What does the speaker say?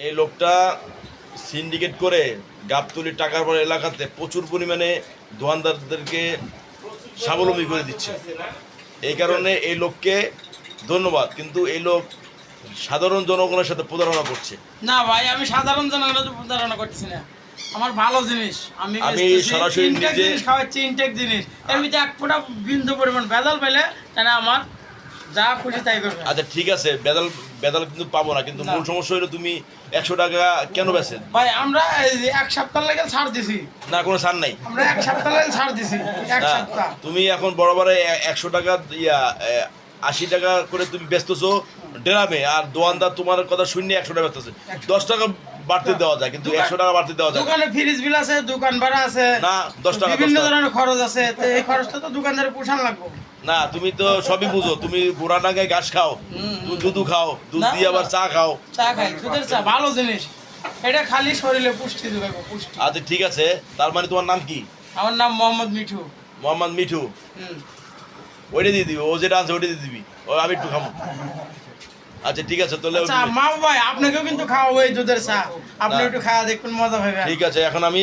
এই লোকটা সিন্ডিকেট করে গাবতলির টাকার পর এলাকাতে প্রচুর পরিমাণে দোকানদারদেরকে স্বাবলম্বী করে দিচ্ছে। এই কারণে এই লোককে ধন্যবাদ, কিন্তু এই লোক সাধারণ জনগণের সাথে প্রতারণা করছে। না ভাই, আমি সাধারণ জনগণের সাথে প্রতারণা করতেছি না। আমার ভালো জিনিস আমি সরাসরি নিজে খাওয়াচ্ছি, ইনটেক জিনিস। এর ভিতরে এক ফোঁটা বিন্দু পরিমাণ ভেজাল পেলে তাহলে আমার যা খুশি তাই করবে। আচ্ছা ঠিক আছে, বেদাল বেদাল কিন্তু পাবো না, কিন্তু মূল সমস্যা হলো তুমি 100 টাকা কেন বেচেন? ভাই আমরা এক সপ্তাহ লাগে ছাড় দিছি না, কোনো ছাড় নাই। আমরা এক সপ্তাহ লাগে ছাড় দিছি, এক সপ্তাহ। তুমি এখন বরাবর 100 টাকা 80 টাকা করে তুমি বেচতেছো ড্রামে, আর দোকানদার তোমার কথা শুনে 100 টাকা বেচতেছে। 10 টাকা বাড়তে দেওয়া যায়, কিন্তু 100 টাকা বাড়তে দেওয়া যায়। দোকানে ফ্রিজ বিল আছে, দোকান ভাড়া আছে, না 10 টাকা বিভিন্ন ধরনের খরচ আছে, তো এই খরচটা তো দোকানদারে পোষান লাগবে। না, তুমি তো সবই বুঝো। তুমি গোড়াডাঙ্গায় ঘাস খাও, দুধ খাও, দুধ দিয়ে আবার চা খাও। চা খাই, দুধের চা ভালো জিনিস, এটা খালি শরীরে পুষ্টি দেবে, পুষ্টি। আচ্ছা ঠিক আছে, তার মানে তোমার নাম কি? আমার নাম মোহাম্মদ মিঠু। মোহাম্মদ মিঠু। ওইটা দিয়ে দিবি, ও যেটা আছে ওইটা দিয়ে দিবি, ও আমি একটু খাবো। আচ্ছা ঠিক আছে, তাহলে মা ভাই আপনাকেও কিন্তু খাওয়াবো এই দুধের চা, আপনি একটু খাওয়া দেখবেন, মজা পাবেন। ঠিক আছে, এখন আমি